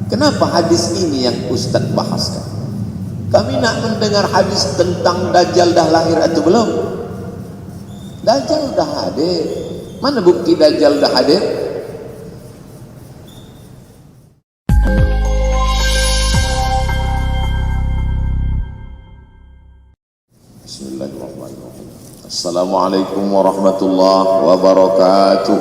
Kenapa hadis ini yang Ustaz bahaskan? Kami nak mendengar hadis tentang Dajjal dah lahir atau belum? Dajjal dah hadir. Mana bukti Dajjal dah hadir? Bismillahirrahmanirrahim. Assalamualaikum warahmatullahi wabarakatuh.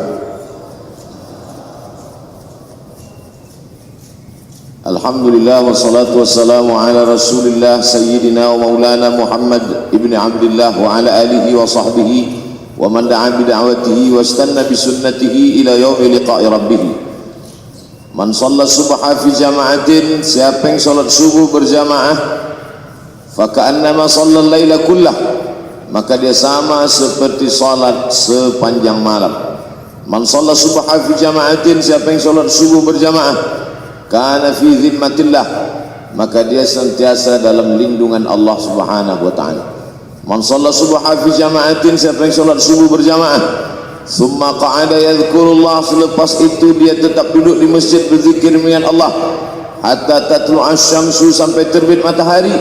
Alhamdulillah wassalatu wassalamu ala rasulillah sayyidina wa maulana Muhammad ibn Abdullah wa ala alihi wa sahbihi wa man da'a bida'watihi wa istanna bisunnatihi ila yaumi liqa'i rabbih. Man shalla subha fi jama'atin, siapa yang salat subuh berjamaah, faka'annama shalla al-laila kullah, maka dia sama seperti salat sepanjang malam. Man shalla subha fi jama'atin, siapa yang salat subuh berjamaah, kana fi zimmatillah, maka dia sentiasa dalam lindungan Allah Subhanahu wa taala. Man shalla subha fi jama'atin, siapa yang salat subuh berjamaah, summa qa'ada yadhkurullah, selepas itu dia tetap duduk di masjid berzikir dengan Allah hatta tatlu'a syamsu, sampai terbit matahari.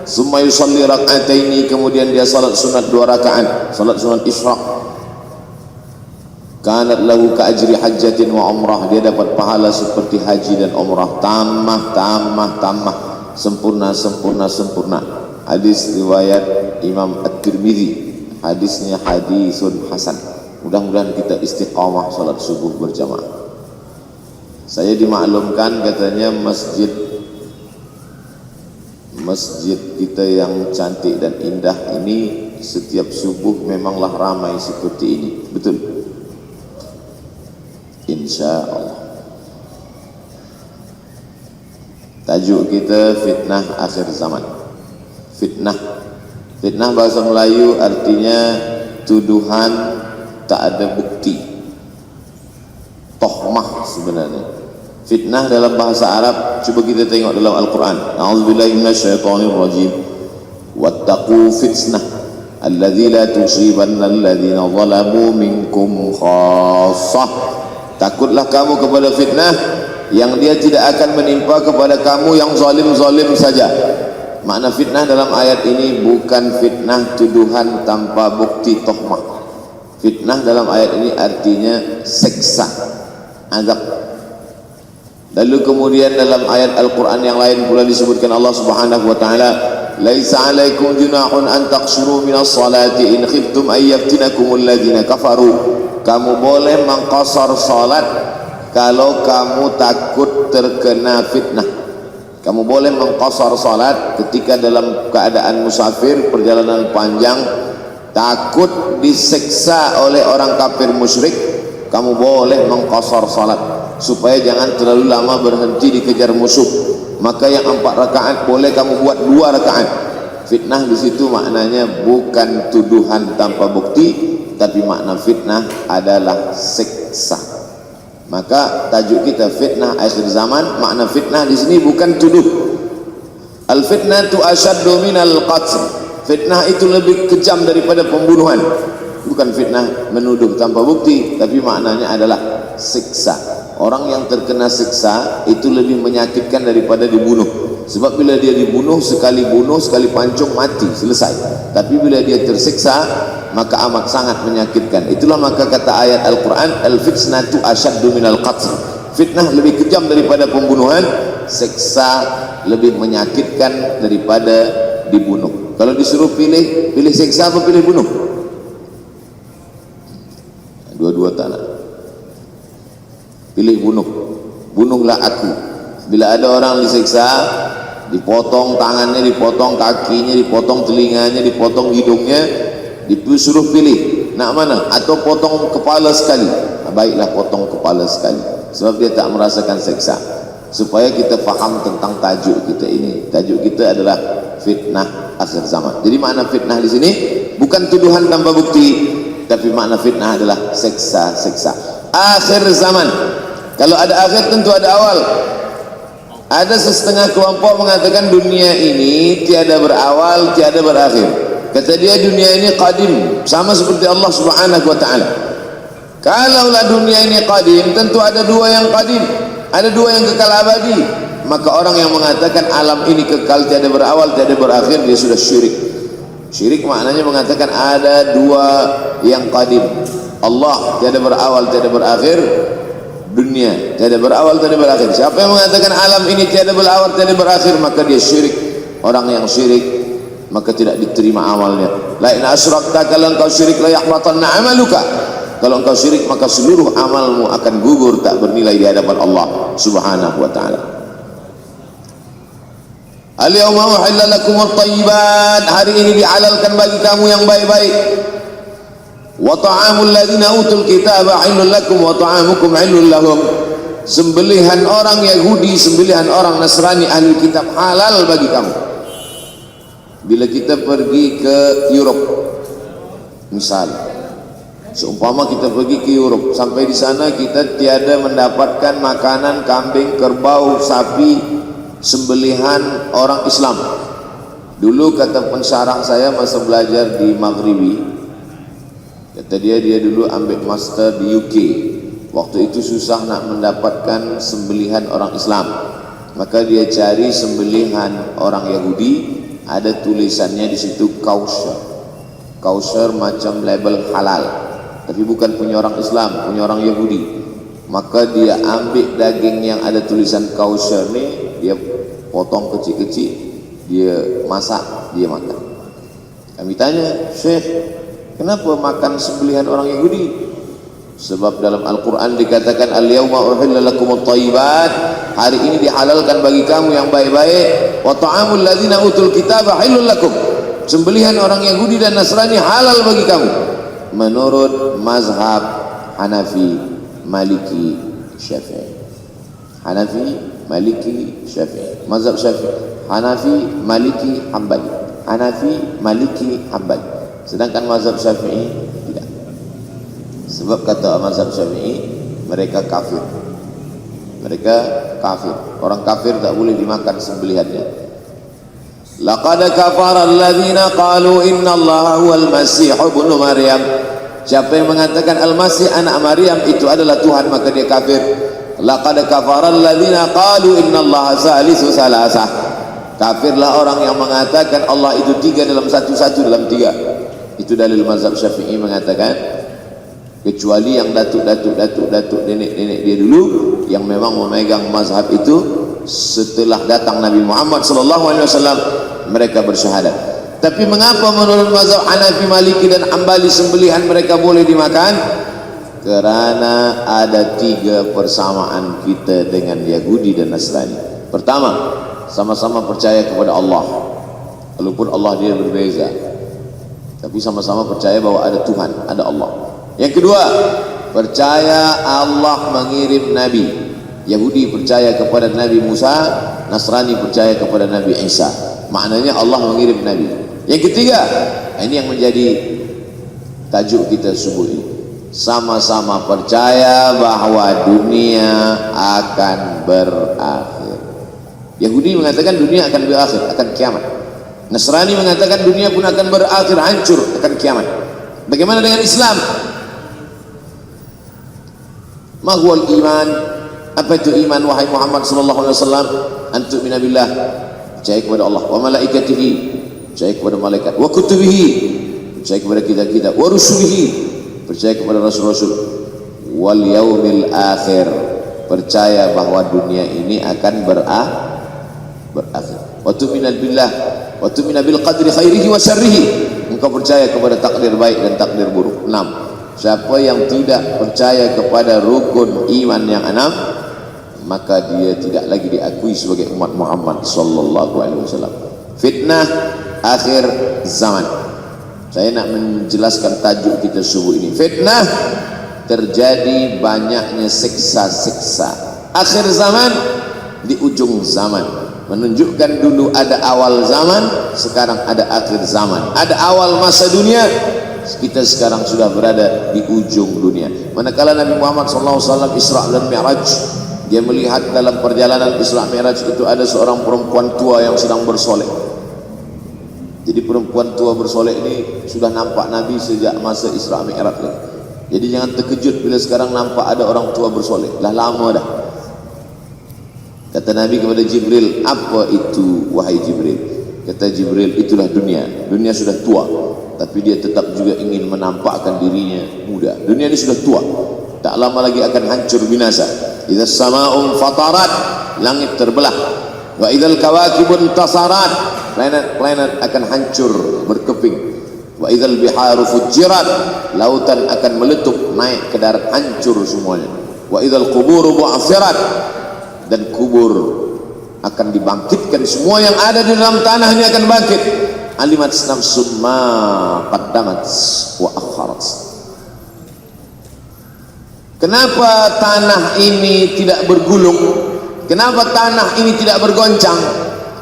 Summa yusalli rak'ataini, kemudian dia salat sunat 2 rakaat, salat sunat isyraq. Kanat lahu ka ajri hajjatin wa umrah, dia dapat pahala seperti haji dan umrah, tamah, sempurna. Hadis riwayat Imam At-Tirmidzi, hadisnya hadisun hasan. Mudah-mudahan kita istiqamah salat subuh berjamaah. Saya dimaklumkan katanya masjid kita yang cantik dan indah ini setiap subuh memanglah ramai seperti ini. Betul? Insya Allah. Tajuk kita fitnah akhir zaman. Fitnah bahasa Melayu artinya tuduhan tak ada bukti, tohmah sebenarnya. Fitnah dalam bahasa Arab, coba kita tengok dalam Al-Quran. A'udzubillahi minasyaitonirrajim. Wattaqu fitnah alladzi la tusibanna alladzina zalamu minkum khassah. Takutlah kamu kepada fitnah yang dia tidak akan menimpa kepada kamu yang zalim-zalim saja. Makna fitnah dalam ayat ini bukan fitnah tuduhan tanpa bukti tohmah. Fitnah dalam ayat ini artinya seksa, azab. Lalu kemudian dalam ayat Al-Quran yang lain pula disebutkan Allah Subhanahu wa taala, laisa 'alaikum junahun an taqsuru minas salati in khiftum ay yaftinakumul ladzina kafaru. Kamu boleh mengqasar salat kalau kamu takut terkena fitnah. Kamu boleh mengqasar salat ketika dalam keadaan musafir, perjalanan panjang, takut diseksa oleh orang kafir musyrik. Kamu boleh mengqasar salat supaya jangan terlalu lama berhenti dikejar musuh. Maka yang 4 rakaat boleh kamu buat 2 rakaat. Fitnah di situ maknanya bukan tuduhan tanpa bukti, tapi makna fitnah adalah seksa. Maka tajuk kita fitnah akhir zaman. Makna fitnah di sini bukan tuduh. Al fitnatu asyaddu minal qatl. Fitnah itu lebih kejam daripada pembunuhan. Bukan fitnah menuduh tanpa bukti, tapi maknanya adalah siksa. Orang yang terkena siksa itu lebih menyakitkan daripada dibunuh. Sebab bila dia dibunuh, sekali pancung mati, selesai. Tapi bila dia tersiksa, maka amat sangat menyakitkan. Itulah maka kata ayat Al-Quran, al-fitnatu asyaddu minal qatl. Fitnah lebih kejam daripada pembunuhan, siksa lebih menyakitkan daripada dibunuh. Kalau disuruh pilih siksa apa pilih bunuh? Dua-dua tak nak. Pilih bunuh. Bunuhlah aku. Bila ada orang disiksa, dipotong tangannya, dipotong kakinya, dipotong telinganya, dipotong hidungnya, disuruh pilih nak mana, atau potong kepala sekali. Baiklah potong kepala sekali, sebab dia tak merasakan siksa. Supaya kita faham tentang tajuk kita ini. Tajuk kita adalah fitnah akhir zaman. Jadi makna fitnah di sini bukan tuduhan tanpa bukti, tapi makna fitnah adalah siksa. Akhir zaman. Kalau ada akhir tentu ada awal. Ada setengah kelompok mengatakan dunia ini tiada berawal, tiada berakhir. Kata dia dunia ini qadim, sama seperti Allah Subhanahu wa taala. Kalaulah dunia ini qadim, tentu ada 2 yang qadim. Ada dua yang kekal abadi. Maka orang yang mengatakan alam ini kekal, tiada berawal, tiada berakhir, dia sudah syirik. Syirik maknanya mengatakan ada dua yang qadim. Allah tiada berawal, tiada berakhir. Dunia tiada berawal, tiada berakhir. Siapa yang mengatakan alam ini tiada berawal, tiada berakhir, maka dia syirik. Orang yang syirik maka tidak diterima amalnya. La in asyrakta, kalau engkau syirik la yahbatanna amaluka. Kalau engkau syirik maka seluruh amalmu akan gugur, tak bernilai di hadapan Allah Subhanahu wa taala. Al-yawma uhilla lakumut thayyibat, hari ini dihalalkan bagi kamu yang baik-baik. Wa ta'amul ladzina utul kitaba halal lakum wa ta'amukum halal lahum. Sembelihan orang Yahudi, sembelihan orang Nasrani ahli kitab halal bagi kamu. Bila kita pergi ke Europe, misal, seumpama kita pergi ke Europe, sampai di sana kita tiada mendapatkan makanan kambing, kerbau, sapi, sembelihan orang Islam. Dulu kata pensyarah saya masa belajar di Maghribi, kata dia dulu ambil master di UK. Waktu itu susah nak mendapatkan sembelihan orang Islam, maka dia cari sembelihan orang Yahudi. Ada tulisannya di situ kosher. Kosher macam label halal, tapi bukan punya orang Islam, punya orang Yahudi. Maka dia ambil daging yang ada tulisan kosher ni, dia potong kecil-kecil, dia masak, dia makan. Kami tanya, Syekh, kenapa makan sembelihan orang Yahudi? Sebab dalam Al-Quran dikatakan al-yawma uhilla lakumut thayyibat, hari ini dihalalkan bagi kamu yang baik-baik. Wa ta'amul ladzina utul kitaba halal lakum, sembelihan orang Yahudi dan Nasrani halal bagi kamu. Menurut mazhab Hanafi, Maliki, Syafi'i. Hanafi, Maliki, Syafi'i. Mazhab Syafi'i, Hanafi, Maliki, Hambali. Hanafi, Maliki, Hambali. Sedangkan mazhab Syafi'i tidak. Sebab kata mazhab Syafi'i, mereka kafir. Mereka kafir. Orang kafir tak boleh dimakan sembelihannya. Laqad kafara alladzina qalu innallaha huwal masih ibnu Maryam. Siapa yang mengatakan Al-Masih anak Maryam itu adalah Tuhan, maka dia kafir. Laqad kafara alladzina qalu innallaha salisu salasah. Kafirlah orang yang mengatakan Allah itu tiga dalam satu, satu dalam tiga. Itu dalil mazhab Syafi'i mengatakan, kecuali yang datuk nenek dia dulu yang memang memegang mazhab itu setelah datang Nabi Muhammad sallallahu alaihi wasallam, mereka bersyahadat. Tapi mengapa menurut mazhab Hanafi, Maliki dan Hambali sembelihan mereka boleh dimakan? Kerana ada tiga persamaan kita dengan Yahudi dan Nasrani. Pertama, sama-sama percaya kepada Allah, walaupun Allah dia berbeza, tapi sama-sama percaya bahwa ada Tuhan, ada Allah. Yang kedua, percaya Allah mengirim Nabi. Yahudi percaya kepada Nabi Musa, Nasrani percaya kepada Nabi Isa. Maknanya Allah mengirim Nabi. Yang ketiga, ini yang menjadi tajuk kita subuh ini, sama-sama percaya bahwa dunia akan berakhir. Yahudi mengatakan dunia akan berakhir, akan kiamat. Nasrani mengatakan dunia pun akan berakhir, hancur, akan kiamat. Bagaimana dengan Islam? Ma huwal iman? Apa itu iman wahai Muhammad sallallahu alaihi wasallam? Antu'mina billah, percaya kepada Allah, wa malaikatihi, percaya kepada malaikat, wa kutubihi, percaya kepada kitab-kitab, wa rusulihi, percaya kepada rasul-rasul, wal yaumil akhir, percaya bahwa dunia ini akan berakhir. Wa tu'mina billah, wa tu'mina bil qadri khairihi wa syarrihi, engkau percaya kepada takdir baik dan takdir buruk. 6. Siapa yang tidak percaya kepada rukun iman yang 6, maka dia tidak lagi diakui sebagai umat Muhammad sallallahu alaihi wasallam. Fitnah akhir zaman. Saya nak menjelaskan tajuk kita subuh ini. Fitnah, terjadi banyaknya siksa-siksa. Akhir zaman, di ujung zaman. Menunjukkan dulu ada awal zaman, sekarang ada akhir zaman. Ada awal masa dunia, kita sekarang sudah berada di ujung dunia. Manakala Nabi Muhammad SAW Isra dan Mi'raj, dia melihat dalam perjalanan Isra Mi'raj itu ada seorang perempuan tua yang sedang bersolek. Jadi perempuan tua bersolek ini sudah nampak Nabi sejak masa Isra Mi'raj. Jadi jangan terkejut bila sekarang nampak ada orang tua bersolek. Dah lama dah. Kata Nabi kepada Jibril, apa itu wahai Jibril? Kata Jibril, itulah dunia. Dunia sudah tua, tapi dia tetap juga ingin menampakkan dirinya muda. Dunia ini sudah tua, tak lama lagi akan hancur binasa. Idza sama'un fatarat, langit terbelah. Wa idzal kawakibun tasarat, planet-planet akan hancur berkeping. Wa idzal biharu fujirat, lautan akan meletup naik ke darat, hancur semuanya. Wa idzal quburu bu'athirat, dan kubur akan dibangkitkan. Semua yang ada di dalam tanah ini akan bangkit. Alimat nafsum ma qaddamat wa akharat. Kenapa tanah ini tidak bergulung? Kenapa tanah ini tidak bergoncang?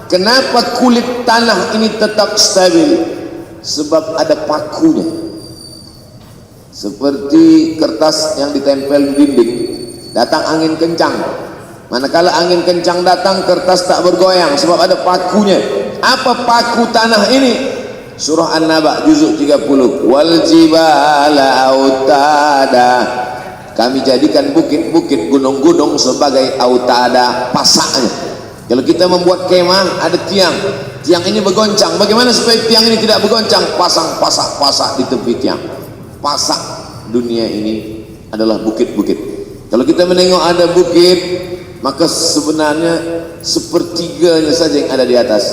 Kenapa kulit tanah ini tetap stabil? Sebab ada pakunya. Seperti kertas yang ditempel di dinding, datang angin kencang, manakala angin kencang datang, kertas tak bergoyang sebab ada pakunya. Apa paku tanah ini? Surah An-Naba juzuk 30. Wal jibala autada, kami jadikan bukit-bukit, gunung-gunung sebagai autada, pasaknya. Kalau kita membuat kemah, ada tiang, tiang ini bergoncang. Bagaimana supaya tiang ini tidak bergoncang? Pasang pasak-pasak di tepi tiang. Pasak dunia ini adalah bukit-bukit. Kalau kita menengok ada bukit, maka sebenarnya sepertiganya saja yang ada di atas.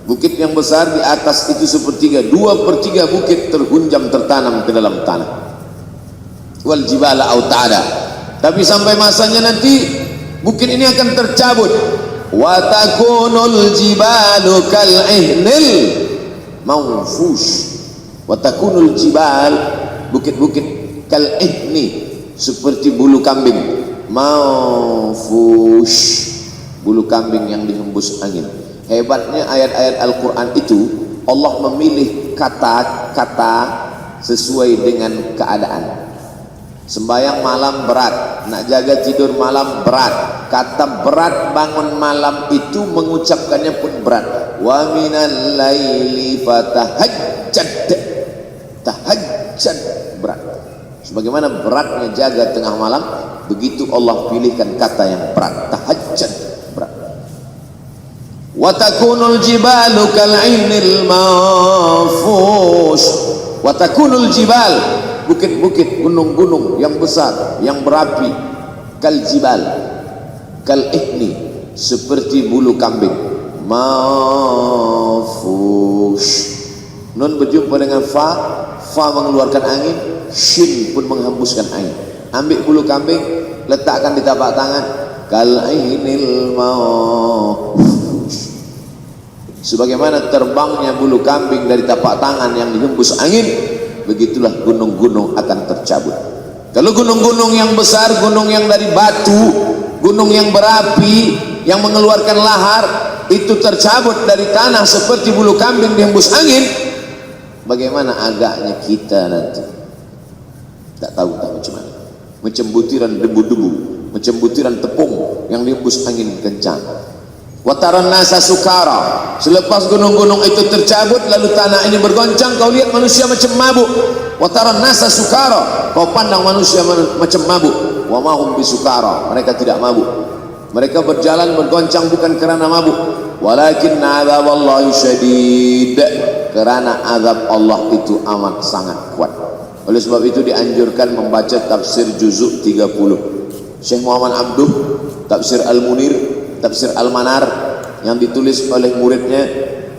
Bukit yang besar di atas itu sepertiga, 2/3 bukit terhunjam, tertanam ke dalam tanah. Wal jibala autada. Tapi sampai masanya nanti bukit ini akan tercabut. Wa takunul jibalu kal ihnil manfush. Wa takunul jibal, bukit-bukit kal ihni, seperti bulu kambing. Manfush, bulu kambing yang dihembus angin. Hebatnya ayat-ayat Al-Quran itu, Allah memilih kata-kata sesuai dengan keadaan. Sembayang malam berat, nak jaga tidur malam berat. Kata berat bangun malam itu mengucapkannya pun berat. Wa minal laili fatahajjad, tahajjud berat. Sebagaimana beratnya jaga tengah malam, begitu Allah pilihkan kata yang berat, tahajjud berat. Wa takunul jibalu kal ainil manfush. Wa takunul jibal, bukit-bukit, gunung-gunung yang besar, yang berapi, kal jibal, kal ihni, seperti bulu kambing. Manfush, nun berjumpa dengan fa, fa mengeluarkan angin, shin pun menghembuskan angin. Ambil bulu kambing, letakkan di tapak tangan, kal ainil manfush, sebagaimana terbangnya bulu kambing dari tapak tangan yang dihembus angin, begitulah gunung-gunung akan tercabut. Kalau gunung-gunung yang besar, gunung yang dari batu, gunung yang berapi, yang mengeluarkan lahar, itu tercabut dari tanah seperti bulu kambing dihembus angin, bagaimana agaknya kita nanti? Tak tahu tak macam mana. Macam butiran debu-debu, macam butiran tepung yang dihembus angin kencang. Wataran nasa sukara, selepas gunung-gunung itu tercabut lalu tanah ini bergoncang, kau lihat manusia macam mabuk. Wataran nasa sukara, kau pandang manusia macam mabuk. Wa mahum bisukara, mereka tidak mabuk. Mereka berjalan bergoncang bukan kerana mabuk, walakin adzaballahi syadid, kerana azab Allah itu amat sangat kuat. Oleh sebab itu dianjurkan membaca tafsir juzuk 30 Syekh Muhammad Abduh, tafsir Al-Munir, tafsir Al-Manar yang ditulis oleh muridnya.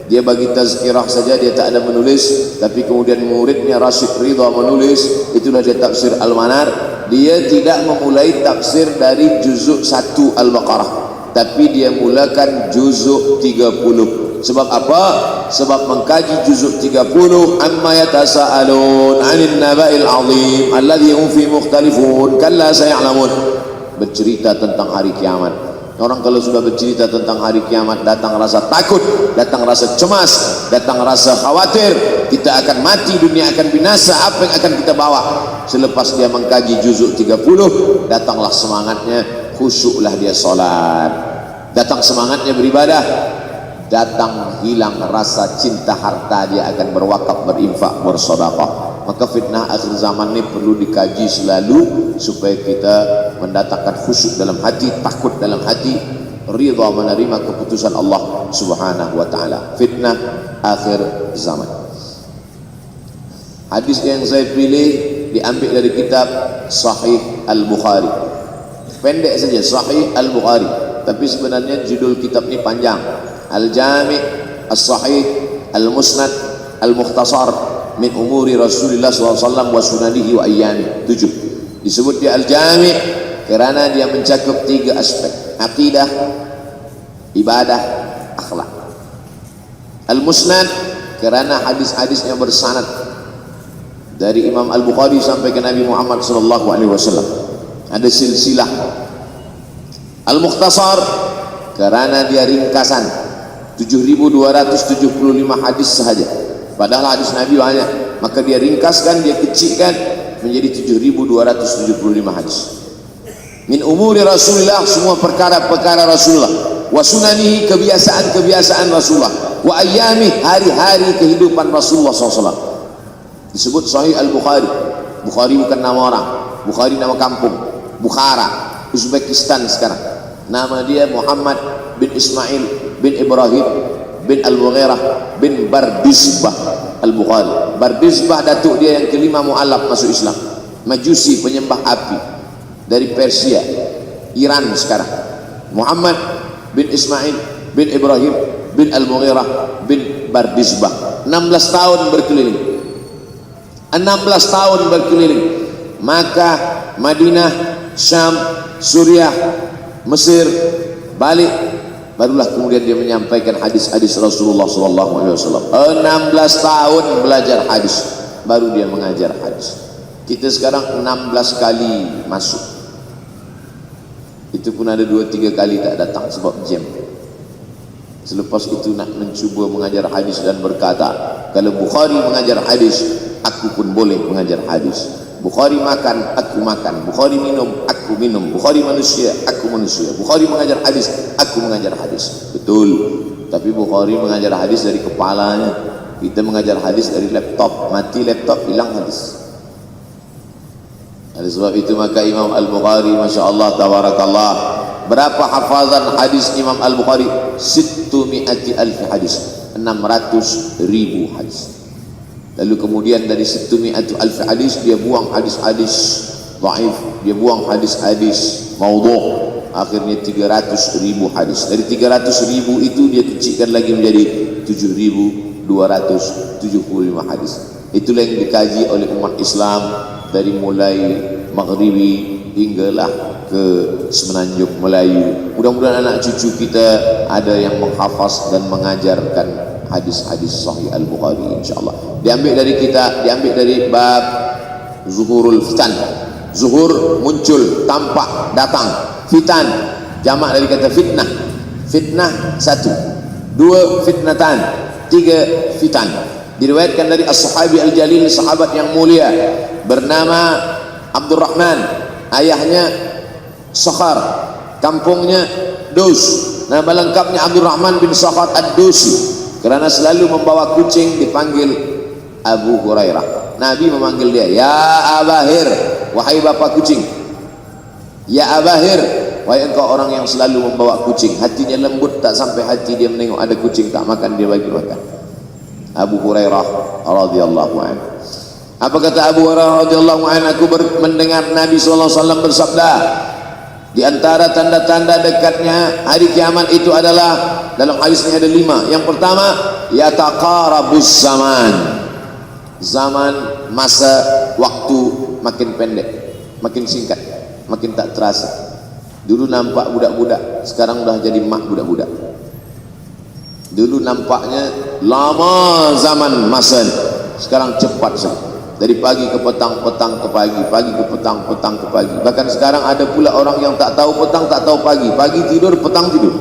Dia bagi tazkirah saja, dia tak ada menulis, tapi kemudian muridnya Rashid Ridha menulis, itulah dia tafsir Al-Manar. Dia tidak memulai tafsir dari juzuk 1 Al-Baqarah, tapi dia mulakan juzuk 30. Sebab apa? Sebab mengkaji juzuk 30, amma yatasaalun 'anil naba'il 'azim alladhi hum fi mukhtalifun kalla sayalamun, bercerita tentang hari kiamat. Orang kalau sudah bercerita tentang hari kiamat, datang rasa takut, datang rasa cemas, datang rasa khawatir, kita akan mati, dunia akan binasa, apa yang akan kita bawa? Selepas dia mengkaji juzuk 30, datanglah semangatnya, khusyuklah dia solat, datang semangatnya beribadah, datang hilang rasa cinta harta, dia akan berwakaf, berinfak, bersedekah. Maka fitnah akhir zaman ini perlu dikaji selalu supaya kita mendatangkan khusyuk dalam hati, takut dalam hati, ridha, menerima keputusan Allah Subhanahu wa taala. Fitnah akhir zaman. Hadis yang saya pilih diambil dari kitab Sahih Al-Bukhari. Pendek saja, Sahih Al-Bukhari, tapi sebenarnya judul kitab ini panjang. Al-Jami' As-Sahih Al-Musnad Al-Mukhtasar min umuri Rasulullah SAW wa sunanihi wa ayyami. 7. Disebut dia Al-Jami' kerana dia mencakup 3 aspek: akidah, ibadah, akhlak. Al-Musnad kerana hadis-hadisnya bersanad dari Imam Al-Bukhari sampai ke Nabi Muhammad SAW. Ada silsilah. Al-Mukhtasar kerana dia ringkasan, 7.275 hadis sahaja, padahal hadis Nabi banyak, maka dia ringkaskan, dia kecilkan menjadi 7.275 hadis. Min umuri Rasulullah, semua perkara-perkara Rasulullah, wa sunanihi, kebiasaan-kebiasaan Rasulullah, wa ayyami, hari-hari kehidupan Rasulullah SAW. Disebut Sahih Al-Bukhari. Bukhari bukan nama orang, Bukhari nama kampung, Bukhara, Uzbekistan sekarang. Nama dia Muhammad bin Ismail bin Ibrahim bin Al-Mughirah bin Bardizbah Al-Bukhari. Bardizbah datuk dia yang kelima mu'alaf masuk Islam, Majusi, penyembah api, dari Persia, Iran sekarang. Muhammad bin Ismail bin Ibrahim bin Al-Mughirah bin Bardizbah. 16 tahun berkeliling, 16 tahun berkeliling Makkah, Madinah, Syam, Suriah, Mesir, balik, barulah kemudian dia menyampaikan hadis-hadis Rasulullah SAW. 16 tahun belajar hadis, baru dia mengajar hadis. Kita sekarang 16 kali masuk, itu pun ada 2-3 kali tak datang sebab jam. Selepas itu nak mencuba mengajar hadis dan berkata, kalau Bukhari mengajar hadis, aku pun boleh mengajar hadis. Bukhari makan, aku makan. Bukhari minum, aku minum. Bukhari manusia, aku manusia. Bukhari mengajar hadis, aku mengajar hadis. Betul. Tapi Bukhari mengajar hadis dari kepalanya, kita mengajar hadis dari laptop. Mati laptop, hilang hadis. Oleh sebab itu maka Imam Al-Bukhari, Masya Allah, tabarakallah, berapa hafazan hadis Imam Al-Bukhari? 600,000 hadis, 600,000 hadis. Lalu kemudian dari 600,000 hadis dia buang hadis-hadis dhaif, dia buang hadis-hadis maudhu', akhirnya 300,000 hadis. Dari 300,000 itu dia kecilkan lagi menjadi 7.275 hadis. Itulah yang dikaji oleh umat Islam dari mulai Maghribi hinggalah ke Semenanjung Melayu. Mudah-mudahan anak cucu kita ada yang menghafaz dan mengajarkan hadis-hadis Sahih Al-Bukhari, insyaallah. Diambil dari kita, diambil dari bab zuhurul fitan. Zuhur, muncul, tampak, datang. Fitan, jamak dari kata fitnah. Fitnah 1, 2 fitnatan, 3 fitan. Diriwayatkan dari as-sahabi al-jalil, sahabat yang mulia bernama Abdurrahman, ayahnya Sakhar, kampungnya Dus. Nama lengkapnya Abdurrahman bin Sakhar Ad-Dusi. Kerana selalu membawa kucing dipanggil Abu Hurairah. Nabi memanggil dia, ya Abahir, wahai bapa kucing. Ya Abahir, wahai engkau orang yang selalu membawa kucing. Hatinya lembut, tak sampai hati dia menengok ada kucing tak makan, dia bagi makan. Abu Hurairah radhiyallahu anhu. Apa kata Abu Hurairah radhiyallahu anhu? Aku mendengar Nabi SAW bersabda, di antara tanda-tanda dekatnya hari kiamat itu adalah, dalam hadisnya ada 5. Yang pertama, yataqarabuz zaman. Zaman, masa, waktu makin pendek, makin singkat, makin tak terasa. Dulu nampak budak-budak, sekarang dah jadi mak budak-budak. Dulu nampaknya lama zaman masa, sekarang cepat saja. Dari pagi ke petang, petang ke pagi, pagi ke petang, petang ke pagi. Bahkan sekarang ada pula orang yang tak tahu petang, tak tahu pagi. Pagi tidur, petang tidur.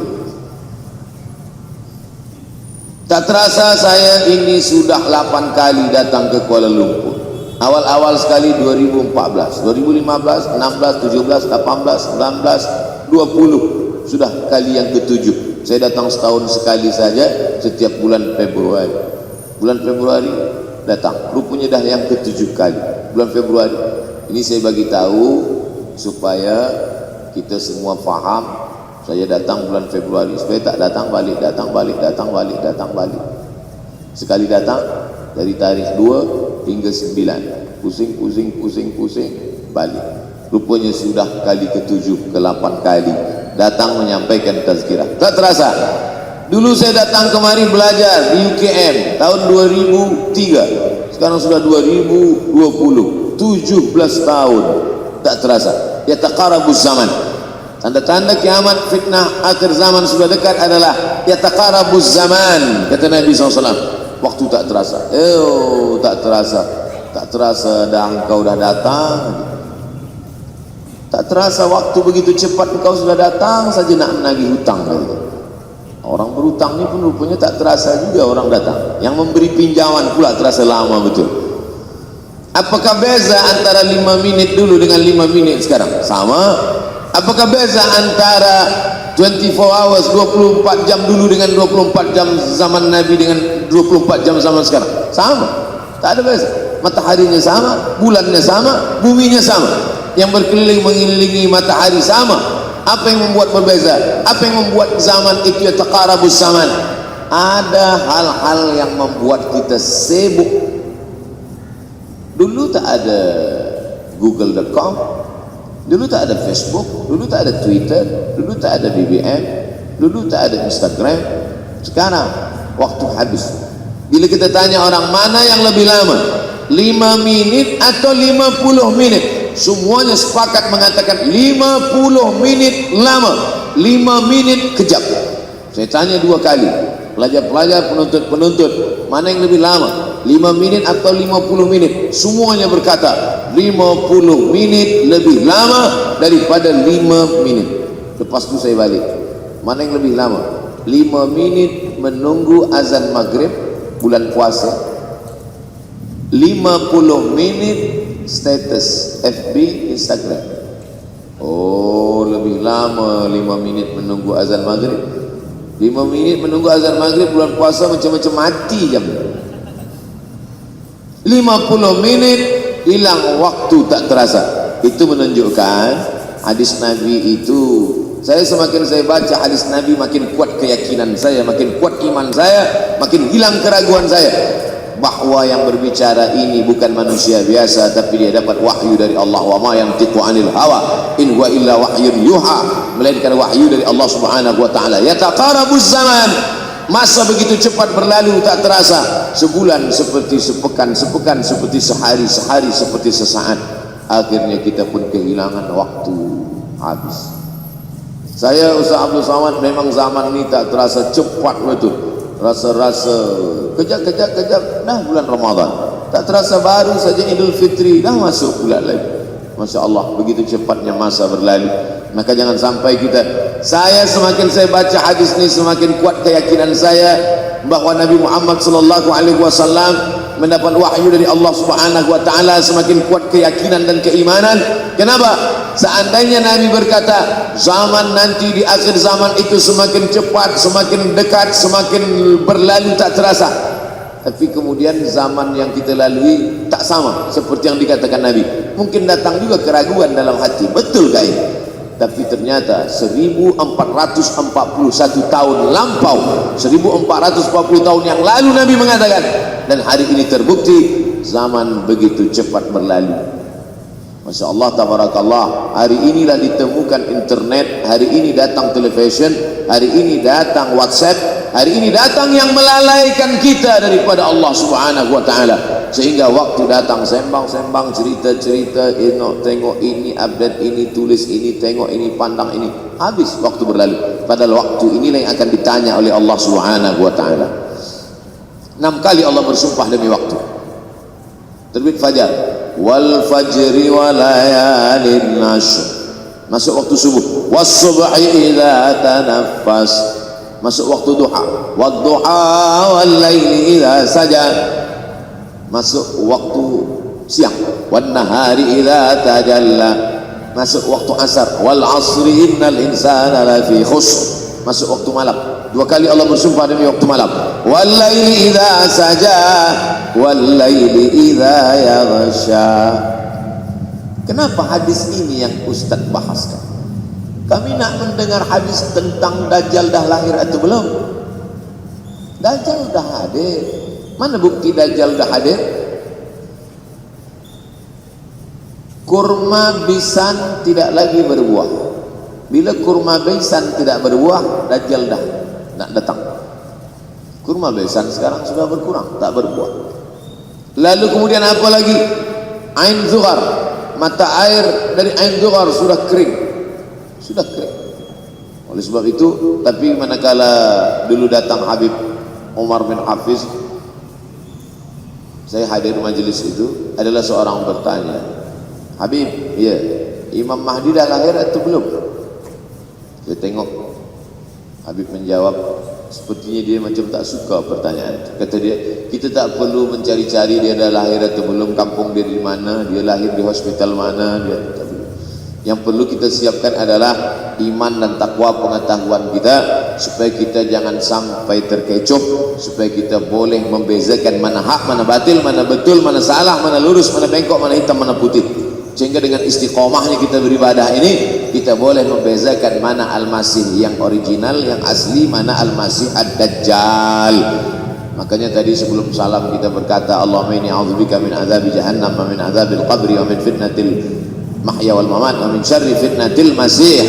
Tak terasa saya ini sudah 8 kali datang ke Kuala Lumpur. Awal-awal sekali 2014, 2015, 16, 17, 18, 19, 20. Sudah kali yang ke-7. Saya datang setahun sekali saja, setiap bulan Februari. Bulan Februari datang, rupanya dah yang ke-7 kali. Bulan Februari ini saya bagi tahu supaya kita semua faham, saya datang bulan Februari, supaya tak datang balik. Sekali datang dari tarikh 2 hingga 9, pusing, balik. Rupanya sudah kali ke-7, ke-8 kali datang menyampaikan tazkirah. Tak terasa. Dulu saya datang kemari belajar di UKM tahun 2003. Sekarang sudah 2020, 17 tahun. Tak terasa. Yataqarabuz zaman. Tanda-tanda kiamat, fitnah akhir zaman sudah dekat adalah yataqarabuz zaman, kata Nabi SAW. Waktu tak terasa. Tak terasa dah engkau dah datang. Tak terasa waktu begitu cepat engkau sudah datang saja nak menagih hutang. Orang berhutang ni pun rupanya tak terasa juga orang datang. Yang memberi pinjaman pula terasa lama betul. Apakah beza antara 5 minit dulu dengan 5 minit sekarang? Sama. Apakah beza antara 24 hours, 24 jam dulu dengan 24 jam zaman Nabi dengan 24 jam zaman sekarang? Sama. Tak ada beza. Mataharinya sama, bulannya sama, buminya sama. Yang berkeliling mengelilingi matahari sama. Apa yang membuat berbeza? Apa yang membuat zaman itu yataqarabuz zaman? Ada hal-hal yang membuat kita sibuk. Dulu tak ada google.com, dulu tak ada Facebook, dulu tak ada Twitter, dulu tak ada BBM, dulu tak ada Instagram. Sekarang waktu habis. Bila kita tanya orang mana yang lebih lama, 5 minit atau 50 minit, semuanya sepakat mengatakan 50 minit lama, 5 minit kejap. Saya tanya 2 kali, pelajar-pelajar, penuntut-penuntut, mana yang lebih lama, 5 minit atau 50 minit? Semuanya berkata 50 minit lebih lama daripada 5 minit. Lepas tu saya balik, mana yang lebih lama? 5 minit menunggu azan maghrib bulan puasa, 50 minit status FB, Instagram. Oh, lebih lama 5 minit menunggu azan maghrib. 5 minit menunggu azan maghrib bulan puasa macam-macam mati jam. 50 minit hilang waktu tak terasa. Itu menunjukkan hadis Nabi itu, saya semakin saya baca hadis Nabi makin kuat keyakinan saya, makin kuat iman saya, makin hilang keraguan saya bahwa yang berbicara ini bukan manusia biasa, tapi dia dapat wahyu dari Allah. Wa ma yantiqu anil hawa in huwa illa wahyun yuha, melainkan wahyu dari Allah Subhanahu wa taala. Yataqarabuz zaman, masa begitu cepat berlalu tak terasa. Sebulan seperti sepekan, sepekan seperti sehari, sehari seperti sesaat. Akhirnya kita pun kehilangan waktu, habis. Saya Ustaz Abdul Samad, memang zaman ini tak terasa cepat betul. Rasa-rasa kejap dah bulan Ramadan, tak terasa baru saja Idul Fitri dah masuk pula lagi. Masya Allah, begitu cepatnya masa berlalu. Maka jangan sampai saya semakin saya baca hadis ini semakin kuat keyakinan saya bahwa Nabi Muhammad sallallahu alaihi wasallam mendapat wahyu dari Allah Subhanahu wa taala. Semakin kuat keyakinan dan keimanan. Kenapa? Seandainya Nabi berkata zaman nanti di akhir zaman itu semakin cepat, semakin dekat, semakin berlalu tak terasa, tapi kemudian zaman yang kita lalui tak sama seperti yang dikatakan Nabi. Mungkin datang juga keraguan dalam hati, betulkah ini? Tapi ternyata 1441 tahun lampau, 1440 tahun yang lalu Nabi mengatakan, dan hari ini terbukti zaman begitu cepat berlalu. Masya Allah, tabarakallah. Hari inilah ditemukan internet, hari ini datang television, hari ini datang WhatsApp, hari ini datang yang melalaikan kita daripada Allah Subhanahu wa taala, sehingga waktu datang sembang-sembang, cerita-cerita, tengok ini, update ini, tulis ini, tengok ini, pandang ini, habis waktu berlalu. Padahal waktu inilah yang akan ditanya oleh Allah Subhanahu wa taala. 6 kali Allah bersumpah demi waktu. Terbit fajar, wal fajri wa layalin nashr, masuk waktu subuh, was subhi idza tanaffas, masuk waktu duha, wad duha wal laili idza saja, masuk waktu siang, wan nahari idza tajalla, masuk waktu asar, wal asri innal insana lafi khusr, masuk waktu malam. 2 kali Allah bersumpah demi waktu malam, wal laili idza saja wal laili idza yaghsha. Kenapa hadis ini yang Ustaz bahaskan? Kami nak mendengar hadis tentang Dajjal dah lahir atau belum. Dajjal dah hadir. Mana bukti Dajjal dah hadir? Kurma bisan tidak lagi berbuah. Bila kurma bisan tidak berbuah, Dajjal dah nak datang. Kurma bisan sekarang sudah berkurang, tak berbuah. Lalu kemudian apa lagi? Ain Zuhar, mata air dari Ain Zuhar sudah kering. Sudah kering. Oleh sebab itu, tapi manakala dulu datang Habib Umar bin Hafiz, saya hadir majelis itu, adalah seorang bertanya, Habib, ya, Imam Mahdi dah lahir atau belum? Saya tengok Habib menjawab, sepertinya dia macam tak suka pertanyaan. Kata dia, kita tak perlu mencari-cari dia dah lahir atau belum, kampung dia di mana, dia lahir di hospital mana, dia tak perlu. Yang perlu kita siapkan adalah iman dan takwa pengetahuan kita, supaya kita jangan sampai terkecoh, supaya kita boleh membezakan mana hak, mana batil, mana betul, mana salah, mana lurus, mana bengkok, mana hitam, mana putih. Sehingga dengan istiqomahnya kita beribadah ini, kita boleh membezakan mana Al-Masih yang original, yang asli, mana Al-Masih Ad-Dajjal. Makanya tadi sebelum salam kita berkata, Allahumma inni a'udzubika min azabi jahannam wa min azabil qabri wa min fitnatil mahya wal mamat wa min syarri fitnatil masih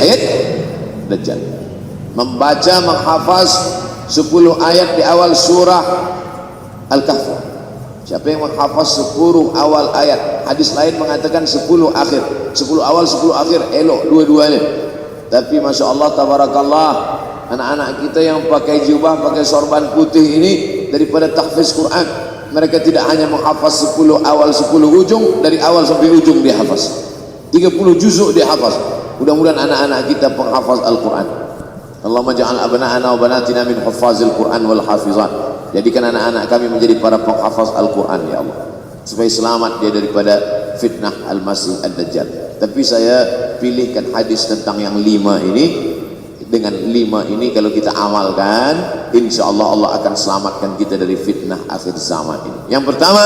Dajjal. Membaca, menghafaz 10 ayat di awal surah Al-Kahf. Siapa yang menghafaz 10 awal ayat, hadis lain mengatakan 10 akhir, 10 awal 10 akhir, elok dua-duanya. Tapi Masya Allah, tabarakallah, anak-anak kita yang pakai jubah, pakai sorban putih ini, daripada tahfiz Quran, mereka tidak hanya menghafaz 10 awal 10 ujung, dari awal sampai ujung dia hafaz, 30 juzuk dia hafaz. Mudah-mudahan anak-anak kita penghafaz Al-Quran. Allahumma ja'al abna'ana wa banatina min huffazil Quran wal hafizat. Jadikan anak-anak kami menjadi para penghafaz Al-Quran, ya Allah, supaya selamat dia daripada fitnah Al-Masih Ad-Dajjal. Tapi saya pilihkan hadis tentang yang 5 ini. Dengan 5 ini kalau kita amalkan, insya Allah Allah akan selamatkan kita dari fitnah akhir zaman ini. Yang pertama,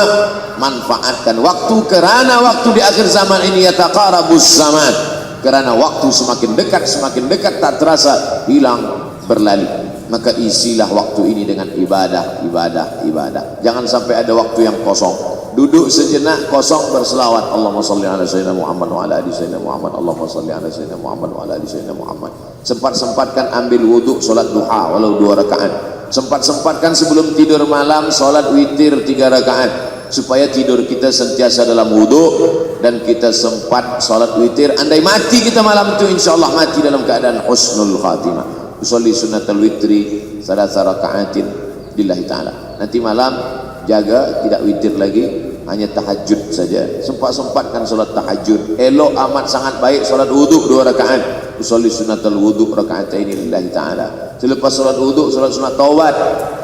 manfaatkan waktu, kerana waktu di akhir zaman ini yataqarabus zaman, kerana waktu semakin dekat tak terasa, hilang, berlalu. Maka isilah waktu ini dengan ibadah. Jangan sampai ada waktu yang kosong. Duduk sejenak kosong, berselawat, Allahumma salli ala sayyidina Muhammad wa ala ali sayyidina Muhammad, Allahumma salli ala sayyidina Muhammad wa ala ali sayyidina Muhammad. Sempat-sempatkan ambil wuduk, solat duha walau 2 rakaat. Sempat-sempatkan sebelum tidur malam solat witir 3 rakaat, supaya tidur kita sentiasa dalam wuduk dan kita sempat solat witir. Andai mati kita malam itu, insyaallah mati dalam keadaan husnul khatimah. Usolli sunnatul witri salasa raka'atin lillahi ta'ala. Nanti malam jaga, tidak witir lagi, hanya tahajud saja. Sempat-sempatkan solat tahajud. Elok amat sangat baik solat wuduk 2 rakaat. Usolli sunnatul wuduk raka'atain lillahi ta'ala. Selepas solat wuduk, solat sunat taubat.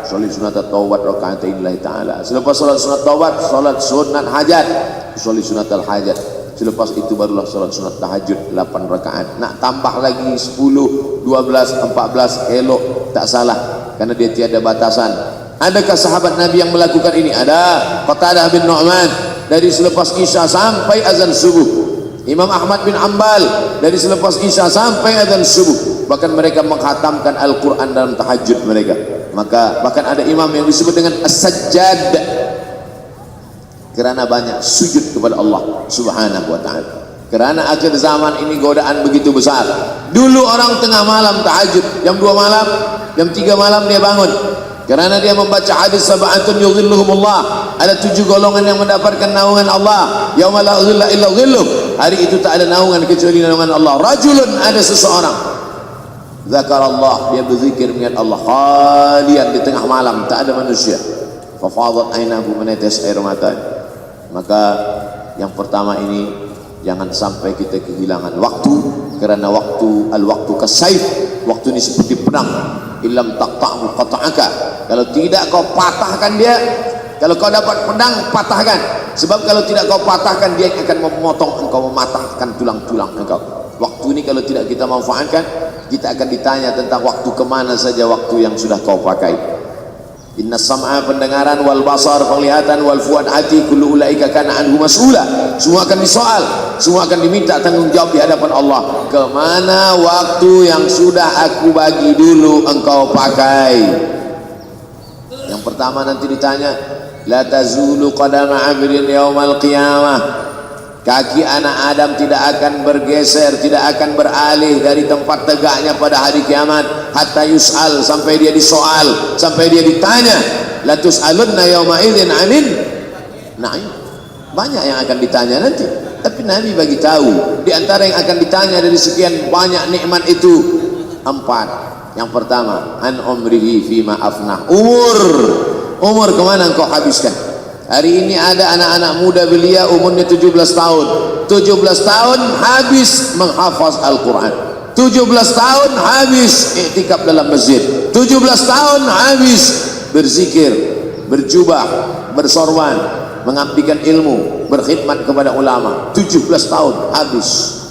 Usolli sunnatul taubat raka'atain lillahi ta'ala. Selepas solat sunat taubat, solat sunat hajat. Usolli sunnatul hajat. Selepas itu barulah solat sunat tahajud 8 rakaat. Nak tambah lagi 10, 12, 14, elok, tak salah, karena dia tiada batasan. Adakah sahabat Nabi yang melakukan ini? Ada. Qatadah bin Nu'man, dari selepas Isya sampai azan subuh. Imam Ahmad bin Ambal, dari selepas Isya sampai azan subuh. Bahkan mereka menghatamkan Al-Quran dalam tahajud mereka. Maka bahkan ada imam yang disebut dengan As-Sajjad, kerana banyak sujud kepada Allah Subhanahu wa ta'ala. Kerana akhir zaman ini godaan begitu besar. Dulu orang tengah malam tahajud, jam 2 malam, jam 3 malam dia bangun, kerana dia membaca hadis sab'atun yudhilluhumullah, ada 7 golongan yang mendapatkan naungan Allah, yauma la dhilla illa dhilluh, hari itu tak ada naungan kecuali naungan Allah. Rajulun, ada seseorang, zakarallah, dia berzikir mengingat Allah, khalian, di tengah malam tak ada manusia, fafadat ainahu, menetes air mata. Maka yang pertama ini, jangan sampai kita kehilangan waktu, kerana waktu, al-waktu kasayf, waktu ini seperti pedang, illam taqta'hu qata'aka, kalau tidak kau patahkan dia. Kalau kau dapat pedang, patahkan, sebab kalau tidak kau patahkan, dia akan memotong engkau, mematahkan tulang-tulang engkau. Waktu ini kalau tidak kita manfaatkan, kita akan ditanya tentang waktu, kemana saja waktu yang sudah kau pakai. Inna sam'a pendengaran, wal basar penglihatan, wal fuad hati, kullu ulaika kana anhu mas'ula. Semua akan disoal, semua akan diminta tanggung jawab di hadapan Allah. Kemana waktu yang sudah aku bagi dulu engkau pakai? Yang pertama nanti ditanya, la tazulu qadama 'abdin yaumal qiyamah. Kaki anak Adam tidak akan bergeser, tidak akan beralih dari tempat tegaknya pada hari kiamat, hatta yus'al, sampai dia disoal, sampai dia ditanya. La tus'alunna yauma idzin 'anin na'im. Banyak yang akan ditanya nanti, tapi Nabi bagi tahu di antara yang akan ditanya dari sekian banyak nikmat itu 4. Yang pertama, an umrihi fima afnah. Umur kemana engkau habiskan? Hari ini ada anak-anak muda belia umurnya 17 tahun. 17 tahun habis menghafaz Al-Quran. 17 tahun habis iktikaf dalam masjid. 17 tahun habis berzikir, berjubah, bersorban, mengabdikan ilmu, berkhidmat kepada ulama. 17 tahun habis.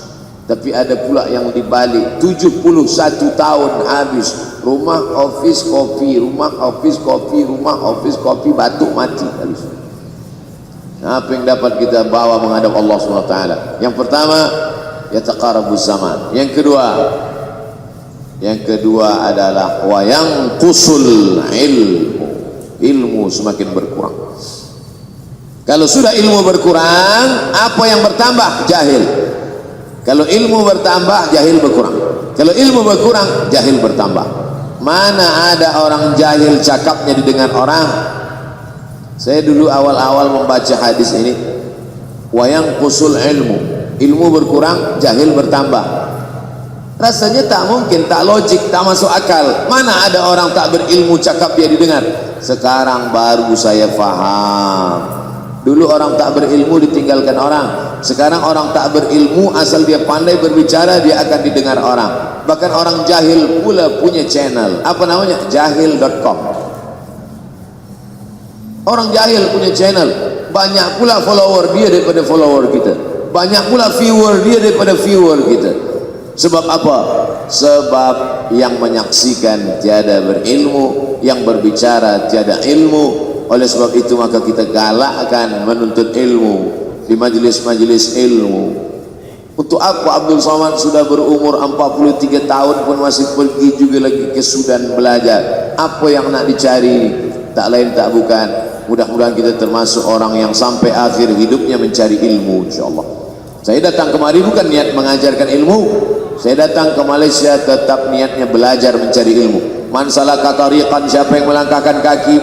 Tapi ada pula yang dibalik, 71 tahun habis. Rumah, office, kopi, rumah, office, kopi, rumah, office, kopi, batuk, mati habis. Apa yang dapat kita bawa menghadap Allah SWT? Yang pertama, yataqarabuz zaman. Yang kedua adalah wa yanqusul ilmu semakin berkurang. Kalau sudah ilmu berkurang, apa yang bertambah? Jahil. Kalau ilmu bertambah, jahil berkurang. Kalau ilmu berkurang, jahil bertambah. Mana ada orang jahil cakapnya didengar orang? Saya dulu awal-awal membaca hadis ini, wayang kusul ilmu berkurang, jahil bertambah. Rasanya tak mungkin, tak logik, tak masuk akal. Mana ada orang tak berilmu cakap dia didengar? Sekarang baru saya faham. Dulu orang tak berilmu ditinggalkan orang. Sekarang orang tak berilmu asal dia pandai berbicara, dia akan didengar orang. Bahkan orang jahil pula punya channel. Apa namanya? Jahil.com. Orang jahil punya channel, banyak pula follower dia daripada follower kita, banyak pula viewer dia daripada viewer kita. Sebab apa? Sebab yang menyaksikan tiada berilmu, yang berbicara tiada ilmu. Oleh sebab itu maka kita galakkan menuntut ilmu di majlis-majlis ilmu. Untuk apa Abdul Somad sudah berumur 43 tahun pun masih pergi juga lagi ke Sudan belajar? Apa yang nak dicari? Tak lain tak bukan, mudah-mudahan kita termasuk orang yang sampai akhir hidupnya mencari ilmu, insyaAllah. Saya datang kemari bukan niat mengajarkan ilmu, saya datang ke Malaysia tetap niatnya belajar mencari ilmu. Man salaka tariqan, siapa yang melangkahkan kaki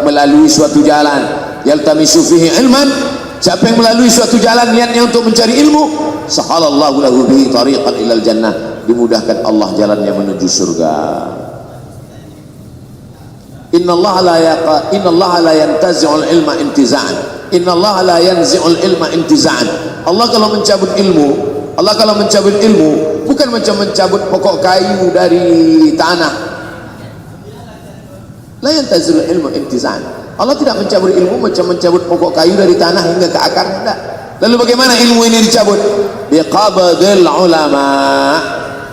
melalui suatu jalan, yaltamisu fihi ilman, siapa yang melalui suatu jalan niatnya untuk mencari ilmu, sahalallahu lahu bihi tariqan ilal jannah, dimudahkan Allah jalannya menuju surga. Inna Allah la yantazi'ul ilma intiza'an. Inna Allah la yanzi'ul ilma intiza'an. Allah kalau mencabut ilmu, bukan macam mencabut pokok kayu dari tanah. La yantazi'ul ilma intiza'an. Allah tidak mencabut ilmu macam mencabut pokok kayu dari tanah hingga ke akarnya, tidak. Lalu bagaimana ilmu ini dicabut? Biqabdil ulama.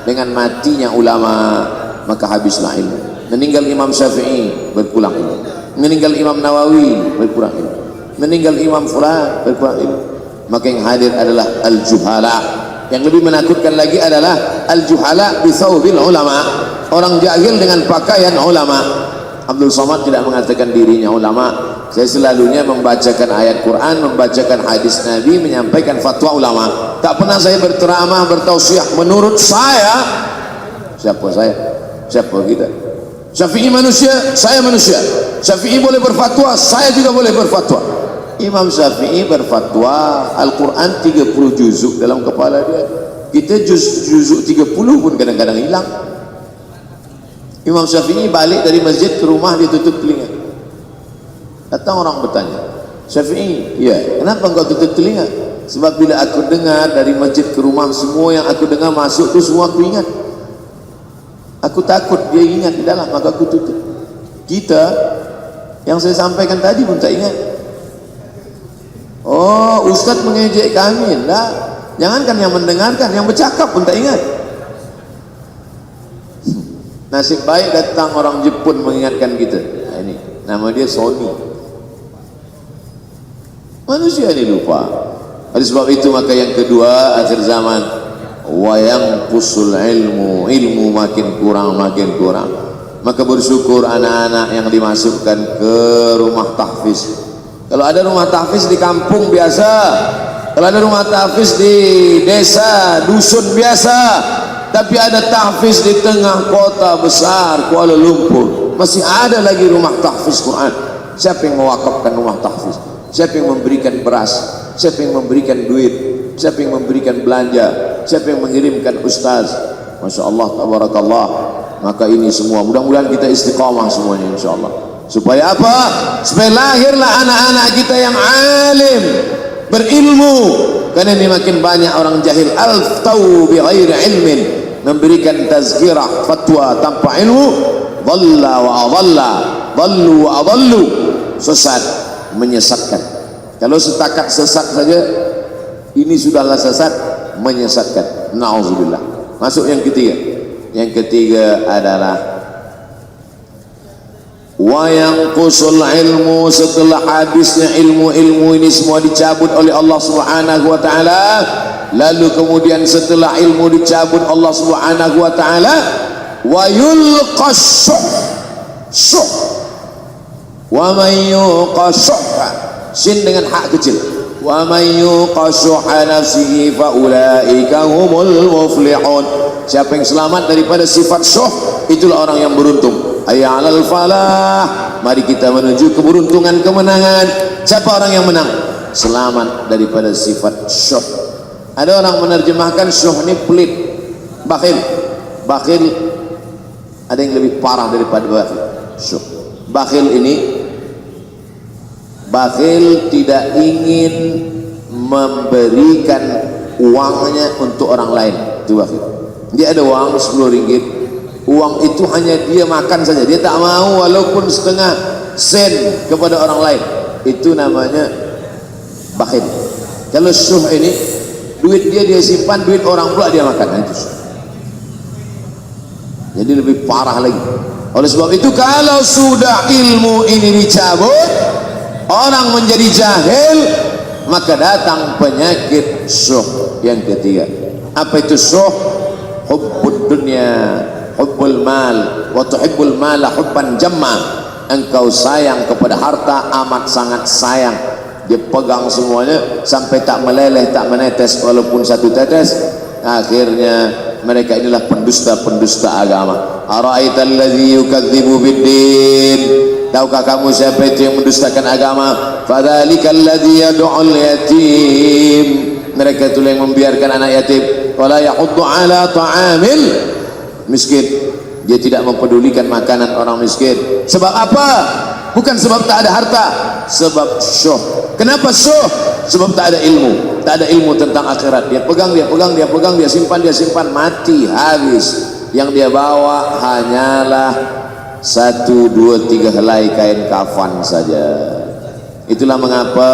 Dengan matinya ulama, maka habislah ilmu. Meninggal Imam Syafi'i, berpulang ilmu. Meninggal Imam Nawawi, berkurang ilmu. Meninggal Imam Fulan, berkurang ilmu. Maka yang hadir adalah al-juhala. Yang lebih menakutkan lagi adalah al-juhala bi thawbil ulama. Orang jahil dengan pakaian ulama. Abdul Somad tidak mengatakan dirinya ulama. Saya selalunya membacakan ayat Quran, membacakan hadis Nabi, menyampaikan fatwa ulama. Tak pernah saya berteramah, bertausiah. Menurut saya, siapa saya? Siapa kita? Syafi'i manusia, saya manusia. Syafi'i boleh berfatwa, saya juga boleh berfatwa. Imam Syafi'i berfatwa Al-Quran 30 juzuk dalam kepala dia. Kita juzuk 30 pun kadang-kadang hilang. Imam Syafi'i balik dari masjid ke rumah, dia tutup telinga. Datang orang bertanya, Syafi'i, ya, kenapa engkau tutup telinga? Sebab bila aku dengar dari masjid ke rumah, semua yang aku dengar masuk tu semua aku ingat. Aku takut dia ingat di dalam, maka aku tutup. Kita yang saya sampaikan tadi pun tak ingat. Oh, ustaz mengejek kami. Enggak. Jangankan yang mendengarkan, yang bercakap pun tak ingat. Nasib baik datang orang Jepun mengingatkan kita. Nah, ini Nama dia Sony. Manusia ini lupa. Oleh sebab itu maka yang kedua akhir zaman, wayang pusul ilmu makin kurang. Maka bersyukur anak-anak yang dimasukkan ke rumah tahfiz. Kalau ada rumah tahfiz di kampung biasa, kalau ada rumah tahfiz di desa, dusun biasa, tapi ada tahfiz di tengah kota besar Kuala Lumpur, masih ada lagi rumah tahfiz Quran. Siapa yang mewakafkan rumah tahfiz? Siapa yang memberikan beras? Siapa yang memberikan duit? Siapa yang memberikan belanja? Siapa yang mengirimkan ustaz? Masya Allah, tabarakallah. Maka ini semua mudah-mudahan kita istiqamah semuanya insyaallah. Supaya apa? Supaya lahirlah anak-anak kita yang alim, berilmu. Karena ini makin banyak orang jahil, al-tau bi ghairi ilmin, memberikan tazkirah fatwa tanpa ilmu, dhalla wa adalla, dhallu wa adallu, sesat, menyesatkan. Kalau setakat sesat saja, ini sudahlah sesat, menyesatkan. Nauzubillah. Masuk yang ketiga. Yang ketiga adalah wayang kusul ilmu, setelah habisnya ilmu ini semua dicabut oleh Allah Subhanahu wa taala. Lalu kemudian setelah ilmu dicabut Allah Subhanahu wa taala, wa yulqas syuh. Wa man yuqas sin dengan hak kecil. Wa man yuqas nafsihi fa ulaika humul muflihun. Siapa yang selamat daripada sifat syuh, itulah orang yang beruntung. Hayya 'alal falah. Mari kita menuju keberuntungan, kemenangan. Siapa orang yang menang? Selamat daripada sifat syuh. Ada orang menerjemahkan syuh ini pelit, bakhil. Bakhil ada yang lebih parah daripada bakhil. Syuh. Bakhil ini, bakhil tidak ingin memberikan uangnya untuk orang lain. Itu bakhil. Dia ada uang 10 ringgit, uang itu hanya dia makan saja, dia tak mau walaupun setengah sen kepada orang lain. Itu namanya bakhil. Kalau syuh ini, duit dia simpan, duit orang pula dia makan. Nah, itu syuh. Jadi lebih parah lagi. Oleh sebab itu kalau sudah ilmu ini dicabut, orang menjadi jahil, maka datang penyakit syuh yang ketiga. Apa itu syuh? Hubbud dunya, hubbul mal, wa tuhibbul mala hubban jamma. Engkau sayang kepada harta amat sangat sayang. Dia pegang semuanya sampai tak meleleh, tak menetes walaupun satu tetes. Akhirnya mereka inilah pendusta-pendusta agama. Ara'aital ladzi yukadzibu biddin. Tahukah kamu siapa itu yang mendustakan agama? Fadzalikal ladzi yad'ul yatim. Mereka itu yang membiarkan anak yatim. Wala yahuddu ala ta'amil miskin. Dia tidak mempedulikan makanan orang miskin. Sebab apa? Bukan sebab tak ada harta, sebab syuh. Kenapa syuh? Sebab tak ada ilmu. Tak ada ilmu tentang akhirat. Dia pegang, dia simpan, mati, habis. Yang dia bawa hanyalah 1, 2, 3 helai kain kafan saja. Itulah mengapa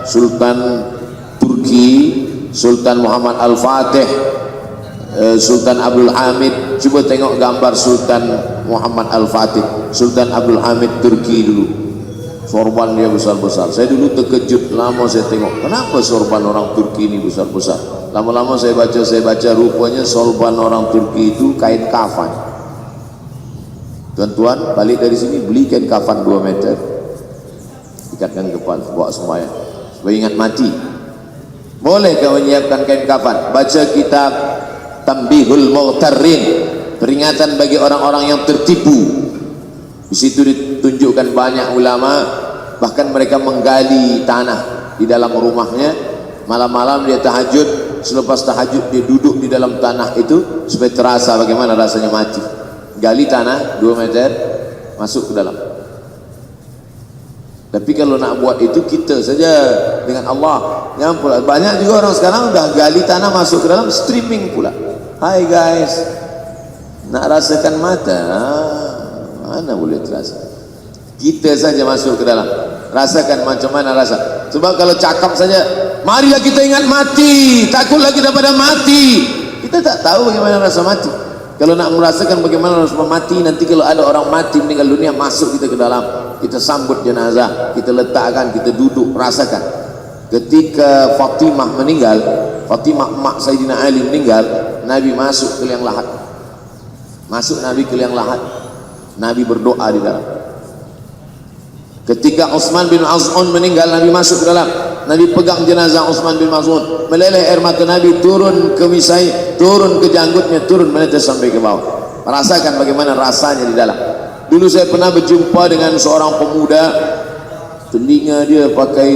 Sultan Turki, Sultan Muhammad Al-Fatih, Sultan Abdul Hamid, coba tengok gambar Sultan Muhammad Al-Fatih, Sultan Abdul Hamid Turki dulu. Sorban dia besar-besar. Saya dulu terkejut, lama saya tengok, kenapa sorban orang Turki ini besar-besar. Lama-lama saya baca, rupanya sorban orang Turki itu kain kafan. Tuan-tuan, balik dari sini beli kain kafan 2 meter, ikatkan kepala, bawa sembahyang supaya ingat mati. Boleh kau menyiapkan kain kafan, baca kitab Tambihul Mughtarrin, peringatan bagi orang-orang yang tertipu. Di situ ditunjukkan banyak ulama, bahkan mereka menggali tanah di dalam rumahnya, malam-malam dia tahajud, selepas tahajud dia duduk di dalam tanah itu supaya terasa bagaimana rasanya mati. Gali tanah 2 meter, masuk ke dalam. Tapi kalau nak buat itu kita saja dengan Allah. Yang pula banyak juga orang sekarang udah gali tanah masuk ke dalam, streaming pula. Hai guys, nak rasakan mata? Mana boleh terasa? Kita saja masuk ke dalam, rasakan macam mana rasa. Sebab kalau cakap saja, marilah kita ingat mati, takutlah kita pada mati. Kita tak tahu bagaimana rasa mati. Kalau nak merasakan bagaimana harus mati, nanti kalau ada orang mati meninggal dunia, masuk kita ke dalam, kita sambut jenazah, kita letakkan, kita duduk, rasakan. Ketika Fatimah meninggal, Fatimah emak Sayyidina Ali meninggal, Nabi masuk ke liang lahat. Masuk Nabi ke liang lahat. Nabi berdoa di dalam. Ketika Utsman bin Maz'un meninggal, Nabi masuk ke dalam. Nabi pegang jenazah Utsman bin Maz'un, meleleh air mata Nabi turun ke misai, turun ke janggutnya, turun menetes sampai ke bawah. Rasakan bagaimana rasanya di dalam. Dulu saya pernah berjumpa dengan seorang pemuda, telinga dia pakai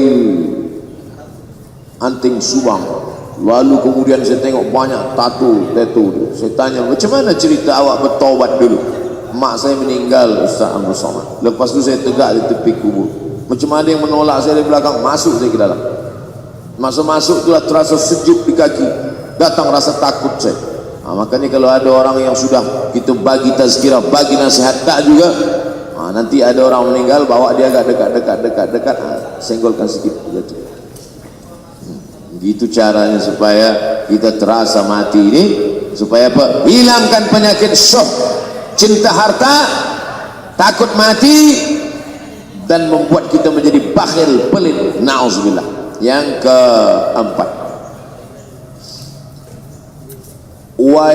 anting subang, lalu kemudian saya tengok banyak tato. Saya tanya, macam mana cerita awak bertaubat dulu? Mak saya meninggal, Ustaz Abdul Somad. Lepas tu saya tegak di tepi kubur. Macam ada yang menolak saya dari belakang, masuk saya ke dalam. Masuk-masuk itulah terasa sejuk di kaki, datang rasa takut saya. Makanya kalau ada orang yang sudah kita bagi tazkirah, bagi nasihat tak juga, nanti ada orang meninggal, bawa dia agak dekat, senggolkan sedikit. Gitu caranya supaya kita terasa mati ini, supaya apa? Hilangkan penyakit syuh, cinta harta, takut mati, dan membuat kita menjadi bakhil, pelit. Na'udzubillah. Yang keempat, wa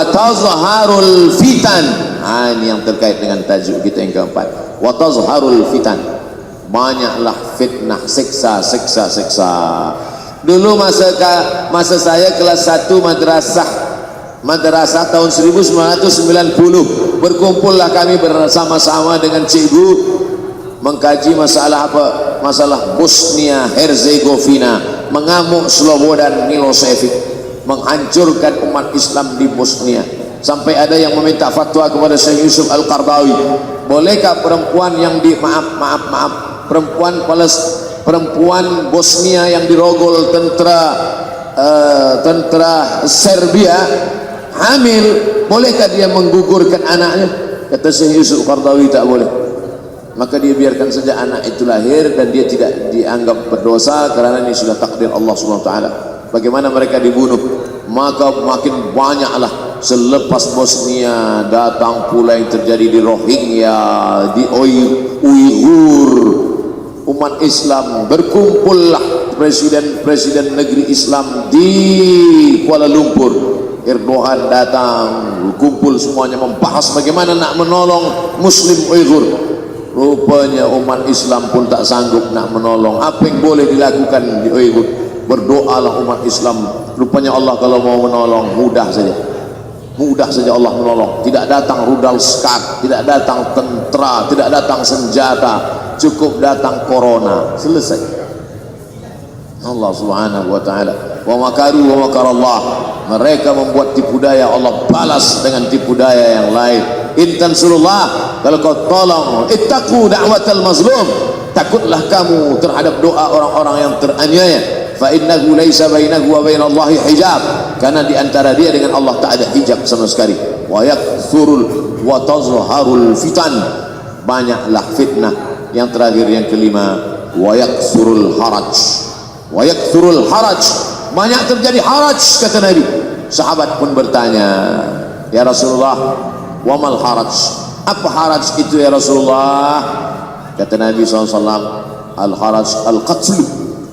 tazharul fitan. Ini yang terkait dengan tajuk kita yang keempat. Wa tazharul fitan. Banyaklah fitnah, siksa. Dulu masa saya kelas 1 madrasah tahun 1990, berkumpullah kami bersama-sama dengan cikgu mengkaji masalah apa? Masalah Bosnia Herzegovina, mengamuk Slobodan Milosevic, menghancurkan umat Islam di Bosnia. Sampai ada yang meminta fatwa kepada Syekh Yusuf Al-Qardawi, bolehkah perempuan yang perempuan Bosnia yang dirogol tentara Serbia hamil, bolehkah dia menggugurkan anaknya? Kata Syekh Yusuf Qardawi, tak boleh. Maka dia biarkan saja anak itu lahir dan dia tidak dianggap berdosa karena ini sudah takdir Allah Subhanahu wa taala. Bagaimana mereka dibunuh? Maka makin banyaklah selepas Bosnia datang pula yang terjadi di Rohingya, di Uyghur. Umat Islam berkumpullah presiden negeri Islam di Kuala Lumpur. Erdogan datang, kumpul semuanya membahas bagaimana nak menolong Muslim Uyghur. Rupanya umat Islam pun tak sanggup nak menolong. Apa yang boleh dilakukan di Uyghur? Berdoalah umat Islam. Rupanya Allah kalau mau menolong mudah saja Allah menolong. Tidak datang rudal skat, tidak datang tentera, tidak datang senjata, cukup datang corona, selesai. Allah Subhanahu wa taala, wa makaru wa makarallah. Mereka membuat tipu daya, Allah balas dengan tipu daya yang lain. In tansurullah, kalau kau tolong, ittaqu da'watal mazlum, takutlah kamu terhadap doa orang-orang yang teraniaya. Fa innahu laisa bainahu wa bainallahi hijab, karena di antara dia dengan Allah tak ada hijab sama sekali. Wa yakthurul wa tazharul fitan, banyaklah fitnah. Yang terakhir, yang kelima, wa yakthurul haraj. Wa yakthurul haraj, banyak terjadi haraj, kata Nabi. Sahabat pun bertanya, ya Rasulullah, wa mal haraj? Apa haraj itu ya Rasulullah? Kata Nabi SAW, al haraj al qatlu.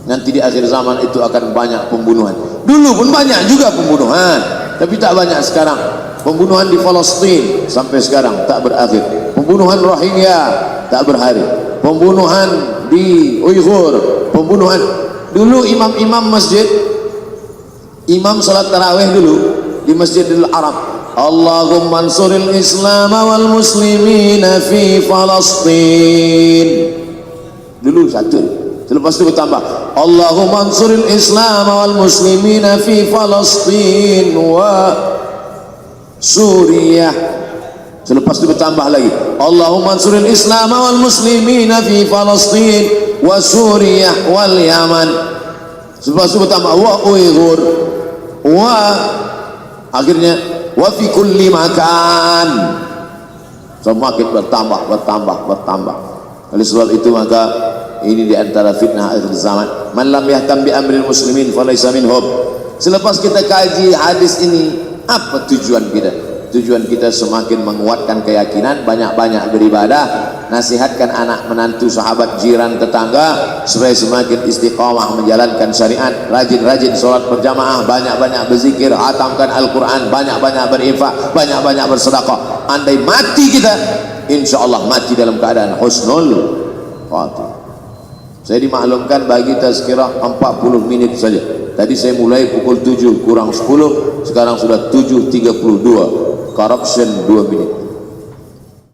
Nanti di akhir zaman itu akan banyak pembunuhan. Dulu pun banyak juga pembunuhan, tapi tak banyak sekarang. Pembunuhan di Palestin sampai sekarang tak berakhir. Pembunuhan Rohingya tak berakhir. Pembunuhan di Uyghur, pembunuhan. Dulu imam masjid, imam salat tarawih dulu di Masjidil Haram, Allahumma ansuril Islam wal muslimina fi Palestin. Dulu satu, selepas itu bertambah, Allahumma ansuril Islam wal muslimina fi Palestin wa Suriah. Selepas itu bertambah lagi, Allahumma ansuril Islam wal muslimina fi Palestin wa Suriah wal Yaman. Selepas itu bertambah wa Uyghur, wa akhirnya wa fi kulli makan. Semakin bertambah. Oleh sebab itu maka ini di antara fitnah akhir zaman. Man lam yahtam bi amril muslimin falaysa minhum. Selepas kita kaji hadis ini, Apa tujuan kita? Tujuan kita semakin menguatkan keyakinan, banyak-banyak beribadah, nasihatkan anak menantu, sahabat, jiran, tetangga supaya semakin istiqamah menjalankan syariat, rajin-rajin sholat berjamaah, banyak-banyak berzikir, hatamkan Al-Quran, banyak-banyak berinfak, banyak-banyak bersedekah. Andai mati kita, insya Allah mati dalam keadaan husnul khatimah. Saya dimaklumkan bagi tazkirah 40 menit saja. Tadi saya mulai pukul 7 kurang 10, sekarang sudah 7.32. Corruption 2 menit.